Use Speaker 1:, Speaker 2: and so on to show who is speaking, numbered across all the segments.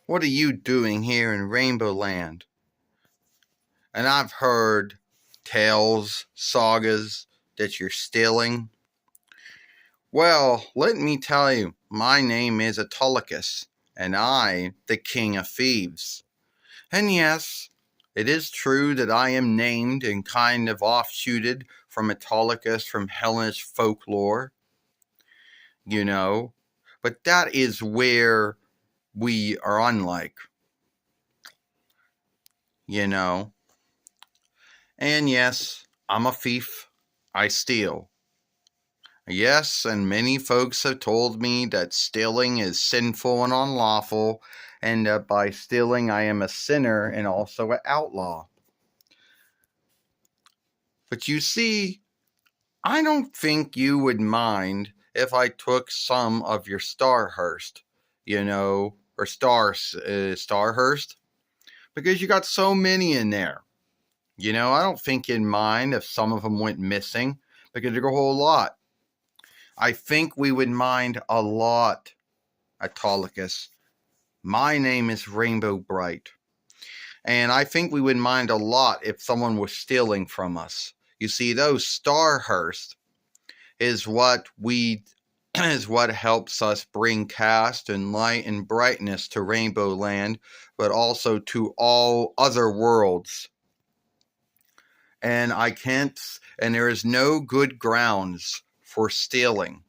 Speaker 1: What are you doing here in Rainbow Land? And I've heard tales, sagas, that you're stealing. Well, let me tell you, my name is Autolycus, and I, the King of Thieves. And yes, it is true that I am named and kind of offshooted from Autolycus from Hellenish folklore, you know, but that is where we are unlike, you know. And yes, I'm a thief. I steal. Yes, and many folks have told me that stealing is sinful and unlawful, and that by stealing I am a sinner and also an outlaw. But you see, I don't think you would mind if I took some of your STARHUSRT, or STARHUSRT, because you got so many in there. I don't think you'd mind if some of them went missing, because there's a whole lot. I think we would mind a lot, Autolycus. My name is Rainbow BRITE. And I think we would mind a lot if someone was stealing from us. You see, those STARHUSRT is what helps us bring cast and light and brightness to Rainbow Land, but also to all other worlds. And there is no good grounds for stealing.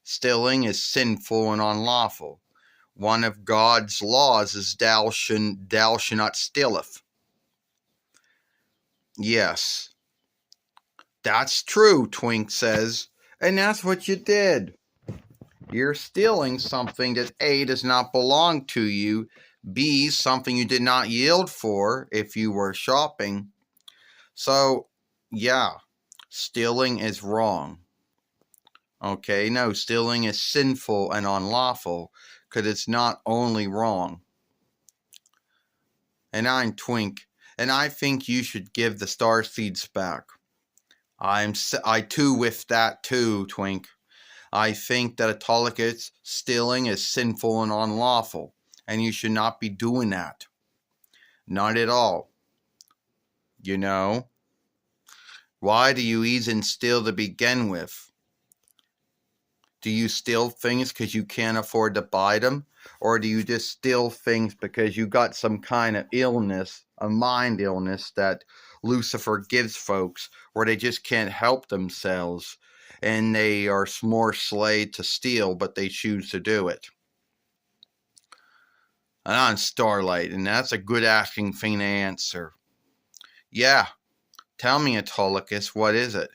Speaker 1: Stealing is sinful and unlawful. One of God's laws is thou shalt not stealeth. Yes, that's true, Twink says, and that's what you did. You're stealing something that A, does not belong to you, B, something you did not yield for if you were shopping. So, yeah, stealing is wrong. Okay, no, stealing is sinful and unlawful, because it's not only wrong. And I'm Twink, and I think you should give the star seeds back. I too with that too, Twink. I think that Autolycus stealing is sinful and unlawful, and you should not be doing that. Not at all. Why do you even steal to begin with? Do you steal things because you can't afford to buy them? Or do you just steal things because you got some kind of illness, a mind illness that Lucifer gives folks, where they just can't help themselves and they are more slayed to steal, but they choose to do it? And I'm STARLITE, and that's a good asking thing to answer. Yeah, tell me, Autolycus, what is it?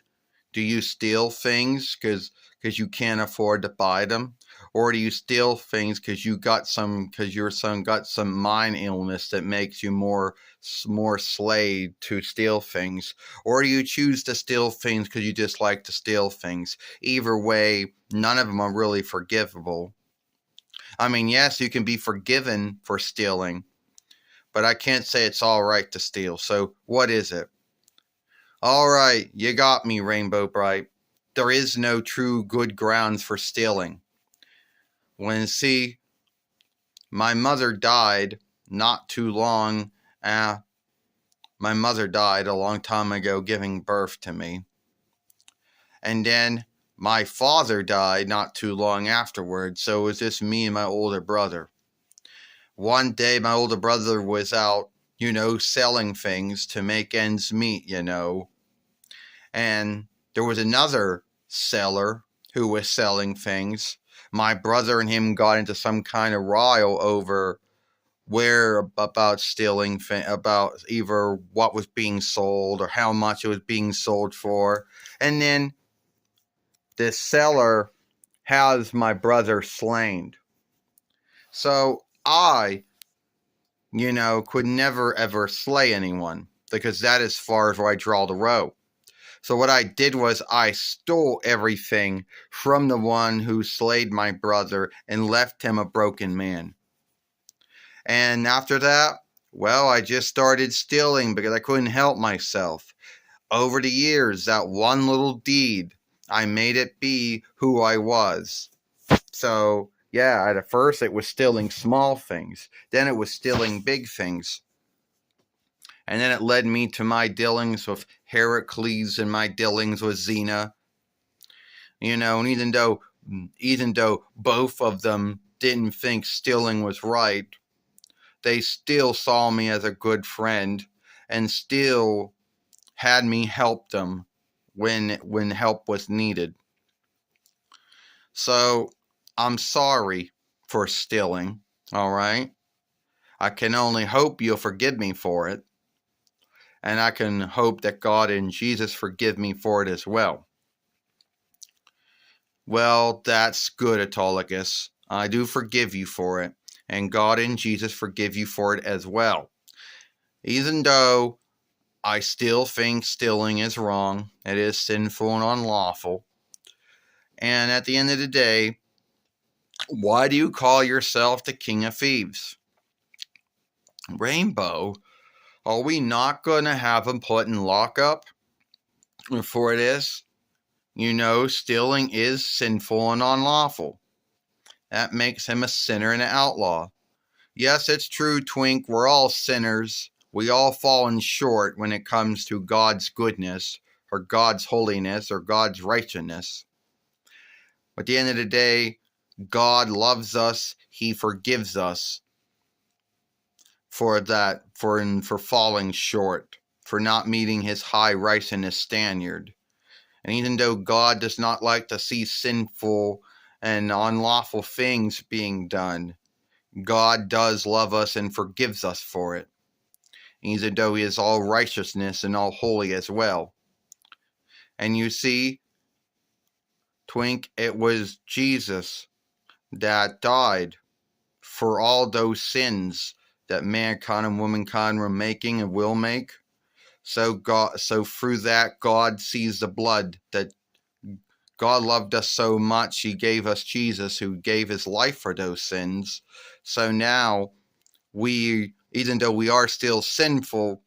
Speaker 1: Do you steal things because you can't afford to buy them? Or do you steal things because your son got some mind illness that makes you more slayed to steal things? Or do you choose to steal things because you just like to steal things? Either way, none of them are really forgivable. I mean, yes, you can be forgiven for stealing, but I can't say it's all right to steal. So what is it? All right, you got me, Rainbow BRITE. There is no true good grounds for stealing. My mother died not too long. My mother died a long time ago giving birth to me. And then my father died not too long afterwards, so it was just me and my older brother. One day my older brother was out, selling things to make ends meet, And there was another seller who was selling things. My brother and him got into some kind of row over about stealing, about either what was being sold or how much it was being sold for. And then this seller has my brother slain. So I, could never ever slay anyone, because that is as far as where I draw the row. So what I did was I stole everything from the one who slayed my brother and left him a broken man. And after that, well, I just started stealing because I couldn't help myself. Over the years, that one little deed, I made it be who I was. So, Yeah, at first it was stealing small things. Then it was stealing big things. And then it led me to my dealings with Heracles and my dealings with Xena. You know, and even though both of them didn't think stealing was right, they still saw me as a good friend and still had me help them when help was needed. So I'm sorry for stealing, all right? I can only hope you'll forgive me for it. And I can hope that God and Jesus forgive me for it as well. Well, that's good, Autolycus. I do forgive you for it. And God and Jesus forgive you for it as well. Even though I still think stealing is wrong, it is sinful and unlawful. And at the end of the day, why do you call yourself the King of Thieves? Rainbow, are we not going to have him put in lockup for this? You know, stealing is sinful and unlawful. That makes him a sinner and an outlaw. Yes, it's true, Twink, we're all sinners. We all fallen short when it comes to God's goodness, or God's holiness, or God's righteousness. But at the end of the day, God loves us. He forgives us for that, for falling short, for not meeting his high righteousness standard. And even though God does not like to see sinful and unlawful things being done, God does love us and forgives us for it, even though he is all righteousness and all holy as well. And you see, Twink, it was Jesus that died for all those sins that mankind and womankind were making and will make. So through that, God sees the blood that God loved us so much, he gave us Jesus, who gave his life for those sins. So now, even though we are still sinful,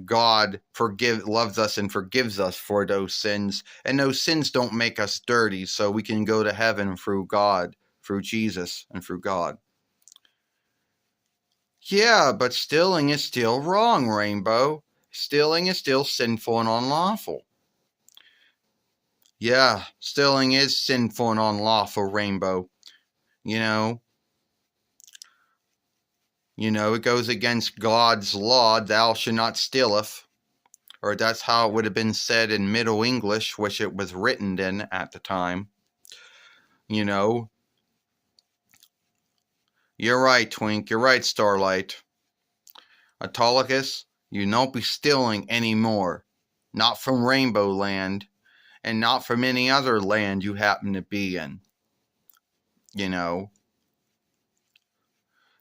Speaker 1: God loves us and forgives us for those sins. And those sins don't make us dirty, so we can go to heaven through God, through Jesus, and through God. Yeah, but stealing is still wrong, Rainbow. Stealing is still sinful and unlawful. Yeah, stealing is sinful and unlawful, Rainbow. You know, it goes against God's law, thou shalt not stealeth. Or that's how it would have been said in Middle English, which it was written in at the time. You know. You're right, Twink. You're right, Starlight. Autolycus, you don't be stealing anymore. Not from Rainbowland, and not from any other land you happen to be in. You know.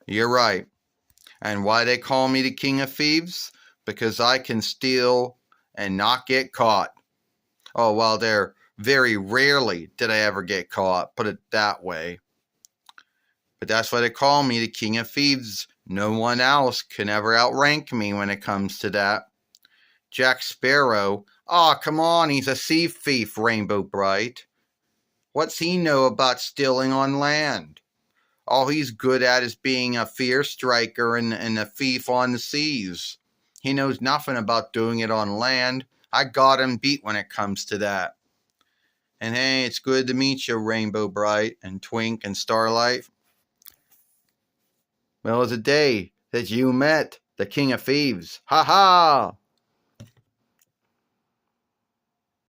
Speaker 1: You're right. And why they call me the King of Thieves? Because I can steal and not get caught. Oh, well, there very rarely did I ever get caught, put it that way. But that's why they call me the King of Thieves. No one else can ever outrank me when it comes to that. Jack Sparrow, come on, he's a sea thief, Rainbow Bright. What's he know about stealing on land? All he's good at is being a fierce striker and a thief on the seas. He knows nothing about doing it on land. I got him beat when it comes to that. And hey, it's good to meet you, Rainbow Bright and Twink and Starlight. Well, it's a day that you met the King of Thieves. Ha ha!